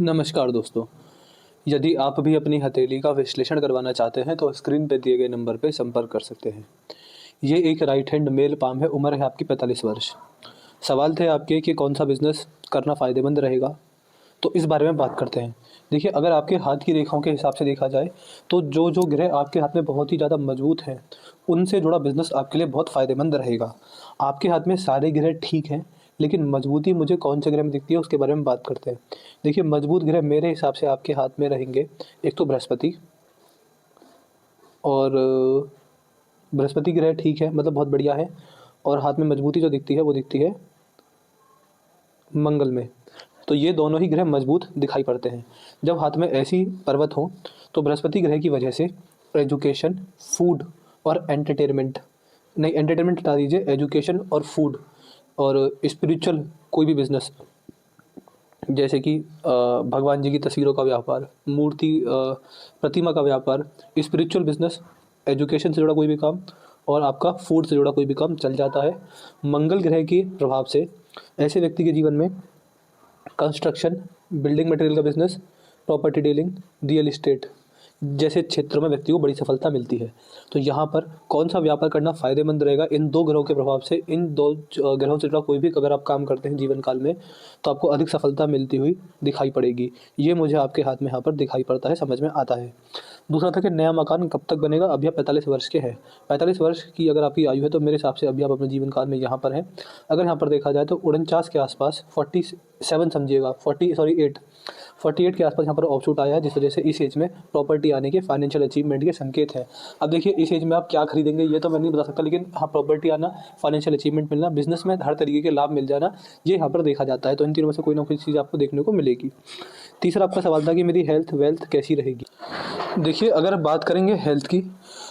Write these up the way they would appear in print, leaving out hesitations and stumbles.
नमस्कार दोस्तों। यदि आप भी अपनी हथेली का विश्लेषण करवाना चाहते हैं तो स्क्रीन पे दिए गए नंबर पे संपर्क कर सकते हैं। ये एक राइट हैंड मेल पाम है, उम्र है आपकी 45 वर्ष। सवाल थे आपके कि कौन सा बिज़नेस करना फ़ायदेमंद रहेगा, तो इस बारे में बात करते हैं। देखिए, अगर आपके हाथ की रेखाओं के हिसाब से देखा जाए तो जो ग्रह आपके हाथ में बहुत ही ज़्यादा मजबूत हैं, उनसे जुड़ा बिज़नेस आपके लिए बहुत फ़ायदेमंद रहेगा। आपके हाथ में सारे ग्रह ठीक हैं, लेकिन मजबूती मुझे कौन से ग्रह में दिखती है उसके बारे में बात करते हैं। देखिए, मजबूत ग्रह मेरे हिसाब से आपके हाथ में रहेंगे, एक तो बृहस्पति। और बृहस्पति ग्रह ठीक है, मतलब बहुत बढ़िया है। और हाथ में मजबूती जो दिखती है वो दिखती है मंगल में। तो ये दोनों ही ग्रह मजबूत दिखाई पड़ते हैं। जब हाथ में ऐसी पर्वत हो तो बृहस्पति ग्रह की वजह से एजुकेशन, फूड और एंटरटेनमेंट, नहीं एंटरटेनमेंट हटा दीजिए, एजुकेशन और फूड और स्पिरिचुअल कोई भी बिजनेस, जैसे कि भगवान जी की तस्वीरों का व्यापार, मूर्ति प्रतिमा का व्यापार, स्पिरिचुअल बिजनेस, एजुकेशन से जुड़ा कोई भी काम और आपका फूड से जुड़ा कोई भी काम चल जाता है। मंगल ग्रह के प्रभाव से ऐसे व्यक्ति के जीवन में कंस्ट्रक्शन, बिल्डिंग मटेरियल का business, property dealing, real estate जैसे क्षेत्रों में व्यक्ति को बड़ी सफलता मिलती है। तो यहाँ पर कौन सा व्यापार करना फ़ायदेमंद रहेगा, इन दो ग्रहों के प्रभाव से, इन दो ग्रहों से जुड़ा कोई भी अगर आप काम करते हैं जीवन काल में, तो आपको अधिक सफलता मिलती हुई दिखाई पड़ेगी। ये मुझे आपके हाथ में यहाँ पर दिखाई पड़ता है, समझ में आता है। दूसरा था कि नया मकान कब तक बनेगा। अभी आप 45 वर्ष के हैं। 45 वर्ष की अगर आपकी आयु है तो मेरे हिसाब से अभी आप अपने जीवन काल में यहाँ पर हैं। अगर यहाँ पर देखा जाए तो 49 के आसपास, 47 समझिएगा, 48 के आसपास यहाँ पर ऑफशूट आया है, जिस वजह से इस एज में प्रॉपर्टी आने के, फाइनेंशियल अचीवमेंट के संकेत हैं। अब देखिए, इस एज में आप क्या खरीदेंगे ये तो मैं नहीं बता सकता, लेकिन हाँ, प्रॉपर्टी आना, फाइनेंशियल अचीवमेंट मिलना, बिजनेस में हर तरीके के लाभ मिल जाना, ये यहाँ पर देखा जाता है। तो इन तीनों में से कोई ना कोई चीज़ आपको देखने को मिलेगी। तीसरा आपका सवाल था कि मेरी हेल्थ वेल्थ कैसी रहेगी। देखिए, अगर बात करेंगे हेल्थ की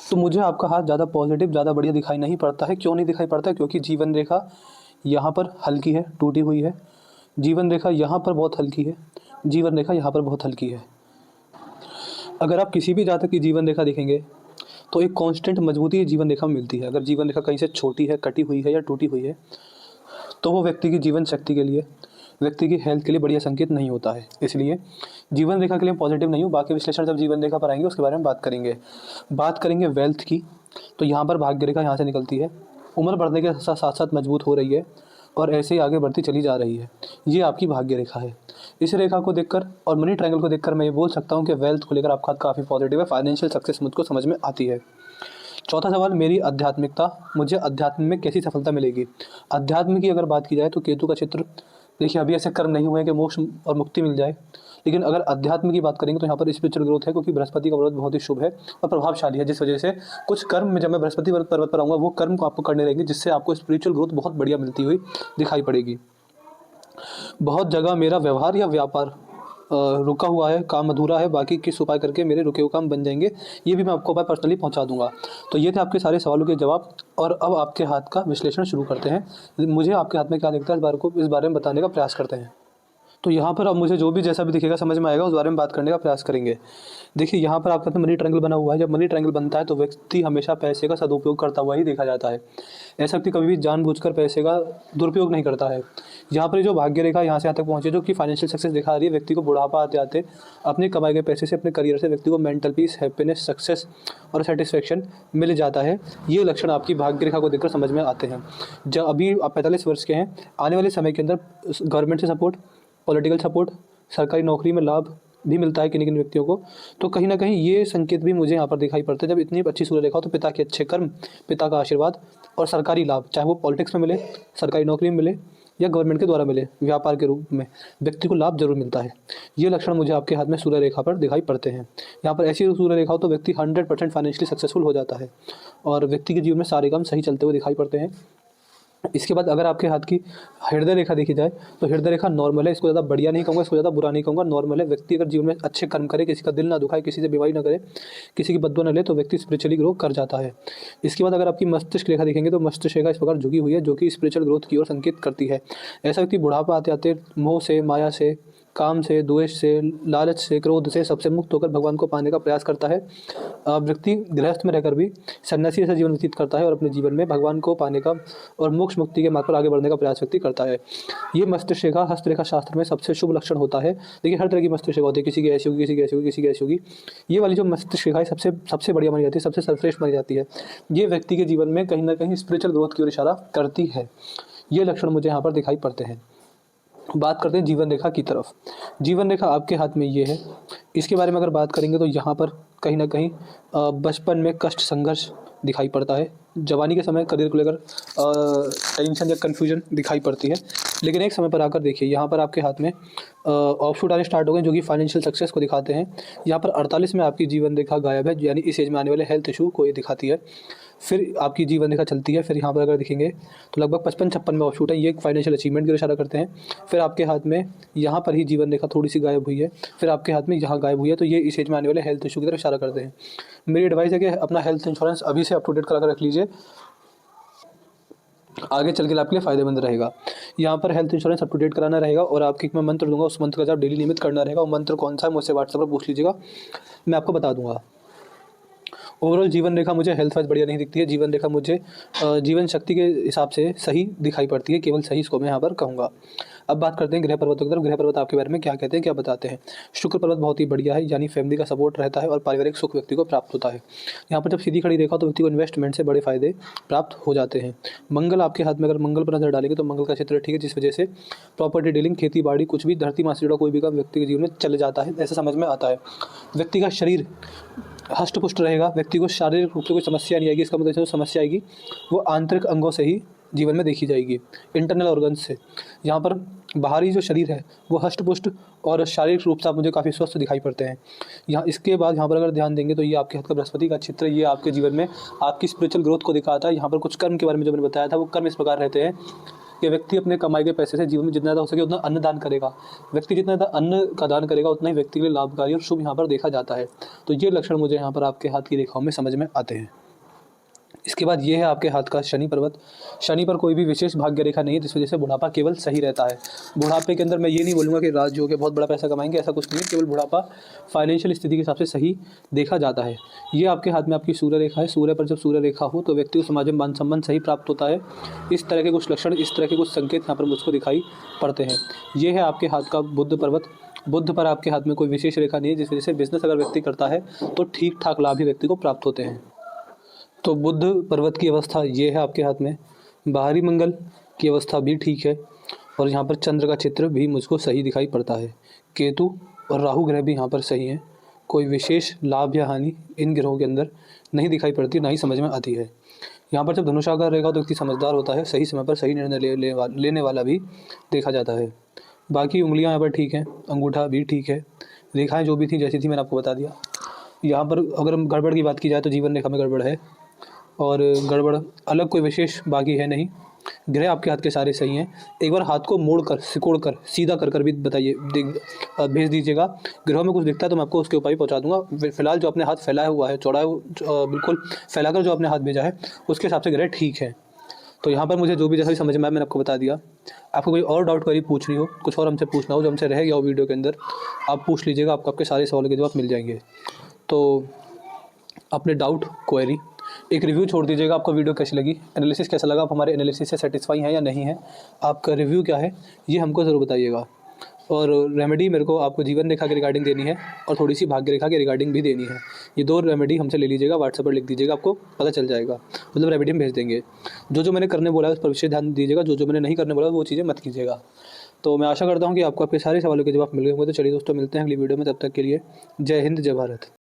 तो मुझे आपका हाथ ज़्यादा पॉजिटिव, ज़्यादा बढ़िया दिखाई नहीं पड़ता है। क्यों नहीं दिखाई पड़ता है? क्योंकि जीवन रेखा यहाँ पर हल्की है, टूटी हुई है। जीवन रेखा यहाँ पर बहुत हल्की है, जीवन रेखा यहाँ पर बहुत हल्की है। अगर आप किसी भी जातक की जीवन रेखा देखेंगे तो एक कांस्टेंट मजबूती जीवन रेखा में मिलती है। अगर जीवन रेखा कहीं से छोटी है, कटी हुई है या टूटी हुई है, तो वो व्यक्ति की जीवन शक्ति के लिए, व्यक्ति की हेल्थ के लिए बढ़िया संकेत नहीं होता है। इसलिए जीवन रेखा के लिए पॉजिटिव नहीं हूँ। बाकी विश्लेषण जब जीवन रेखा पर आएंगे उसके बारे में बात करेंगे वेल्थ की। तो यहाँ पर भाग्य रेखा यहाँ से निकलती है, उम्र बढ़ने के साथ साथ मजबूत हो रही है और ऐसे ही आगे बढ़ती चली जा रही है। ये आपकी भाग्य रेखा है। इस रेखा को देखकर और मनी ट्रायंगल को देखकर मैं ये बोल सकता हूँ कि वेल्थ को लेकर आपका काफ़ी पॉजिटिव है। फाइनेंशियल सक्सेस मुझको समझ में आती है। चौथा सवाल, मेरी आध्यात्मिकता, मुझे अध्यात्म में कैसी सफलता मिलेगी। अध्यात्म की अगर बात की जाए तो केतु का चित्र, देखिए अभी ऐसे कर्म नहीं हुए हैं कि मोक्ष और मुक्ति मिल जाए, लेकिन अगर अध्यात्म की बात करेंगे तो यहाँ पर स्पिरिचुअल ग्रोथ है, क्योंकि बृहस्पति का व्रत बहुत ही शुभ है और प्रभावशाली है, जिस वजह से कुछ कर्म में जब मैं बृहस्पति पर्वत पर आऊँगा वो कर्म को आपको करने रहेंगे, जिससे आपको स्पिरिचुअल ग्रोथ बहुत बढ़िया मिलती हुई दिखाई पड़ेगी। बहुत जगह मेरा व्यवहार या व्यापार रुका हुआ है, काम अधूरा है, बाकी किस उपाय करके मेरे रुके हुए काम बन जाएंगे, ये भी मैं आपको उपाय पर्सनली पहुंचा दूंगा। तो ये थे आपके सारे सवालों के जवाब और अब आपके हाथ का विश्लेषण शुरू करते हैं। मुझे आपके हाथ में क्या दिखता है इस बारे में बताने का प्रयास करते हैं। तो यहाँ पर अब मुझे जो भी जैसा भी दिखेगा समझ में आएगा, उस बारे में बात करने का प्रयास करेंगे। देखिए, यहाँ पर आपका मनी ट्रायंगल बना हुआ है। जब मनी ट्रायंगल बनता है तो व्यक्ति हमेशा पैसे का सदुपयोग करता हुआ ही देखा जाता है। ऐसा व्यक्ति कभी भी जानबूझकर पैसे का दुरुपयोग नहीं करता है। यहाँ पर जो भाग्य रेखा यहाँ से यहाँ तक पहुँचे, जो कि फाइनेंशियल सक्सेस दिखा रही है, व्यक्ति को बुढ़ापा आते आते अपने कमाए गए पैसे से, अपने करियर से व्यक्ति को मेंटल पीस, हैप्पीनेस, सक्सेस और सेटिस्फेक्शन मिल जाता है। ये लक्षण आपकी भाग्य रेखा को देखकर समझ में आते हैं। जब अभी आप 45 वर्ष के हैं, आने वाले समय के अंदर गवर्नमेंट से सपोर्ट, पॉलिटिकल सपोर्ट, सरकारी नौकरी में लाभ भी मिलता है किन किन व्यक्तियों को। तो कहीं ना कहीं ये संकेत भी मुझे यहाँ पर दिखाई पड़ते हैं। जब इतनी अच्छी सूर्य रेखा हो तो पिता के अच्छे कर्म, पिता का आशीर्वाद और सरकारी लाभ, चाहे वो पॉलिटिक्स में मिले, सरकारी नौकरी में मिले या गवर्नमेंट के द्वारा मिले, व्यापार के रूप में व्यक्ति को लाभ जरूर मिलता है। ये लक्षण मुझे आपके हाथ में सूर्य रेखा पर दिखाई पड़ते हैं। यहाँ पर ऐसी सूर्य रेखा हो तो व्यक्ति 100% फाइनेंशियली सक्सेसफुल हो जाता है और व्यक्ति के जीवन में सारे काम सही चलते हुए दिखाई पड़ते हैं। इसके बाद अगर आपके हाथ की हृदय रेखा देखी जाए तो हृदय रेखा नॉर्मल है। इसको ज़्यादा बढ़िया नहीं कहूँगा, इसको ज़्यादा बुरा नहीं कहूँगा, नॉर्मल है। व्यक्ति अगर जीवन में अच्छे कर्म करे, किसी का दिल ना दुखाए, किसी से बीमारी ना करे, किसी की बददुआ न ले, तो व्यक्ति स्पिरिचुअली ग्रो कर जाता है। इसके बाद अगर आपकी मस्तिष्क रेखा देखेंगे तो मस्तिष्क रेखा इस प्रकार झुकी हुई है, जो कि स्पिरिचुअल ग्रोथ की ओर संकेत करती है। ऐसा व्यक्ति बुढ़ापा आते आते मोह से, माया से, काम से, द्वेष से, लालच से, क्रोध से सबसे मुक्त होकर भगवान को पाने का प्रयास करता है। व्यक्ति गृहस्थ में रहकर भी सन्यासी जैसा जीवन व्यतीत करता है और अपने जीवन में भगवान को पाने का और मोक्ष मुक्ति के मार्ग पर आगे बढ़ने का प्रयास व्यक्ति करता है। ये मस्तिष्क रेखा हस्तरेखा शास्त्र में सबसे शुभ लक्षण होता है। देखिए हर तरह की मस्तिष्क रेखा होती है, किसी की ऐसी होगी, किसी की ऐसी होगी, किसी की ऐसी होगी। ये वाली जो मस्तिष्क रेखा है सबसे सबसे बढ़िया मानी जाती है, सबसे सर्वश्रेष्ठ मानी जाती है। ये व्यक्ति के जीवन में कहीं ना कहीं स्पिरिचुअल ग्रोथ की ओर इशारा करती है। ये लक्षण मुझे यहाँ पर दिखाई पड़ते हैं। बात करते हैं जीवन रेखा की तरफ। जीवन रेखा आपके हाथ में ये है। इसके बारे में अगर बात करेंगे तो यहाँ पर कहीं ना कहीं बचपन में कष्ट, संघर्ष दिखाई पड़ता है। जवानी के समय करियर को लेकर टेंशन या कन्फ्यूजन दिखाई पड़ती है। लेकिन एक समय पर आकर देखिए, यहाँ पर आपके हाथ में ऑफशूट आने स्टार्ट हो गए जो कि फाइनेंशियल सक्सेस को दिखाते हैं। यहाँ पर 48 में आपकी जीवन रेखा गायब है, यानी इस एज में आने वाले हेल्थ इशू को ये दिखाती है। फिर आपकी जीवन रेखा चलती है। फिर यहाँ पर अगर देखेंगे तो लगभग 55-56 में ऑफशूट है, ये एक फाइनेंशियल अचीवमेंट की ओर इशारा करते हैं। फिर आपके हाथ में यहाँ पर ही जीवन रेखा थोड़ी सी गायब हुई है। फिर आपके हाथ में यहाँ गायब हुई है, तो ये इस एज में आने वाले हेल्थ इशू की तरफ इशारा करते हैं। मेरी एडवाइस है कि अपना हेल्थ इंश्योरेंस अभी से अप टू डेट करा कर रख लीजिए, आगे चल के आपके लिए फायदेमंद रहेगा। यहाँ पर health insurance up to date कराना रहेगा और आपको मैं मंत्र दूंगा, उस मंत्र का जब डेली नियमित करना रहेगा। वो मंत्र कौन सा है मुझसे व्हाट्सएप पर पूछ लीजिएगा, मैं आपको बता दूंगा। ओवरऑल जीवन रेखा मुझे हेल्थ वाइज बढ़िया नहीं दिखती है। जीवन रेखा मुझे जीवन शक्ति के हिसाब से सही दिखाई पड़ती है, केवल सही इसको मैं यहाँ पर कहूँगा। अब बात करते हैं ग्रह पर्वतों की तरफ। ग्रह पर्वत आपके बारे में क्या कहते हैं, क्या बताते हैं। शुक्र पर्वत बहुत ही बढ़िया है, यानी फैमिली का सपोर्ट रहता है और पारिवारिक सुख व्यक्ति को प्राप्त होता है। यहाँ पर जब सीधी खड़ी रेखा तो व्यक्ति को इन्वेस्टमेंट से बड़े फायदे प्राप्त हो जाते हैं। मंगल आपके हाथ में, अगर मंगल पर नजर डालेंगे तो मंगल का क्षेत्र ठीक है, जिस वजह से प्रॉपर्टी डीलिंग, खेती बाड़ी, कुछ भी धरती माँ से जुड़ा कोई भी काम व्यक्ति के जीवन में चले जाता है, ऐसा समझ में आता है। व्यक्ति का शरीर हष्ट पुष्ट रहेगा, व्यक्ति को शारीरिक रूप से कोई समस्या नहीं आएगी। इसका मतलब जो समस्या आएगी वो आंतरिक अंगों से ही जीवन में देखी जाएगी, इंटरनल ऑर्गन्स से। यहाँ पर बाहरी जो शरीर है वो हष्ट पुष्ट और शारीरिक रूप से आप मुझे काफ़ी स्वस्थ दिखाई पड़ते हैं। यहाँ इसके बाद यहाँ पर अगर ध्यान देंगे तो ये आपके हाथ का बृहस्पति का चित्र, ये आपके जीवन में आपकी स्पिरिचुअल ग्रोथ को दिखाता है। यहाँ पर कुछ कर्म के बारे में जो मैंने बताया था, वो कर्म इस प्रकार रहते हैं कि व्यक्ति अपने कमाई के पैसे से जीवन में जितना ज़्यादा हो सके उतना अन्न दान करेगा। व्यक्ति जितना ज़्यादा अन्न का दान करेगा उतना ही व्यक्ति के लिए लाभकारी और शुभ यहाँ पर देखा जाता है। तो ये लक्षण मुझे यहाँ पर आपके हाथ की रेखाओं में समझ में आते हैं। इसके बाद ये है आपके हाथ का शनि पर्वत। शनि पर कोई भी विशेष भाग्य रेखा नहीं है, जिस वजह से बुढ़ापा केवल सही रहता है। बुढ़ापे के अंदर मैं ये नहीं बोलूँगा कि राज योग है बहुत बड़ा पैसा कमाएंगे, ऐसा कुछ नहीं है। केवल बुढ़ापा फाइनेंशियल स्थिति के हिसाब से सही देखा जाता है। ये आपके हाथ में आपकी सूर्य रेखा है। सूर्य पर जब सूर्य रेखा हो तो व्यक्ति को समाज में मान सम्मान सही प्राप्त होता है। इस तरह के कुछ लक्षण, इस तरह के कुछ संकेत यहाँ पर मुझको दिखाई पड़ते हैं। ये है आपके हाथ का बुध पर्वत। बुध पर आपके हाथ में कोई विशेष रेखा नहीं है, जिस वजह से बिजनेस अगर व्यक्ति करता है तो ठीक ठाक लाभ ही व्यक्ति को प्राप्त होते हैं। तो बुध पर्वत की अवस्था ये है आपके हाथ में। बाहरी मंगल की अवस्था भी ठीक है और यहाँ पर चंद्र का चित्र भी मुझको सही दिखाई पड़ता है। केतु और राहु ग्रह भी यहाँ पर सही हैं। कोई विशेष लाभ या हानि इन ग्रहों के अंदर नहीं दिखाई पड़ती, ना ही समझ में आती है। यहाँ पर जब धनुषाकार रहेगा तो व्यक्ति समझदार होता है, सही समय पर सही निर्णय लेने वाला भी देखा जाता है। बाकी उंगलियाँ यहाँ पर ठीक हैं, अंगूठा भी ठीक है, रेखाएँ जो भी थी जैसी थी मैंने आपको बता दिया। यहाँ पर अगर हम गड़बड़ की बात की जाए तो जीवन रेखा में गड़बड़ है और गड़बड़ अलग कोई विशेष बाकी है नहीं। ग्रह आपके हाथ के सारे सही हैं। एक बार हाथ को मोड़कर, सिकोड़कर, सीधा कर भी बताइए, भेज दीजिएगा। ग्रहों में कुछ दिखता है तो मैं आपको उसके उपाय पहुंचा दूंगा। फिलहाल जो अपने हाथ फैलाया हुआ है, चौड़ा बिल्कुल फैलाकर जो अपने हाथ भेजा है उसके हिसाब से ग्रह ठीक है। तो यहाँ पर मुझे जो भी जैसा भी समझ में आया मैंने आपको बता दिया। आपको कोई और डाउट क्वेरी पूछनी हो, कुछ और हमसे पूछना हो जो हमसे रह गया हो वीडियो के अंदर, आप पूछ लीजिएगा, आपको आपके सारे सवालों के जवाब मिल जाएंगे। तो अपने डाउट, क्वेरी, एक रिव्यू छोड़ दीजिएगा। आपको वीडियो कैसी लगी, एनालिसिस कैसा लगा, आप हमारे एनालिसिस से सेटिस्फाई हैं या नहीं है, आपका रिव्यू क्या है ये हमको ज़रूर बताइएगा। और रेमेडी मेरे को आपको जीवन रेखा के रिगार्डिंग देनी है और थोड़ी सी भाग्य रेखा के रिगार्डिंग भी देनी है। ये दो रेमेडी हमसे ले लीजिएगा, व्हाट्सएप पर लिख दीजिएगा, आपको पता चल जाएगा। मतलब रेमेडी हम भेज देंगे। जो मैंने करने बोला है उस पर विशेष ध्यान दीजिएगा, जो मैंने नहीं करने बोला वो चीज़ें मत कीजिएगा। तो मैं आशा करता हूँ कि आपको आपके सारे सवालों के जवाब मिल गए होंगे। तो चलिए दोस्तों, मिलते हैं अगली वीडियो में, तब तक के लिए जय हिंद, जय भारत।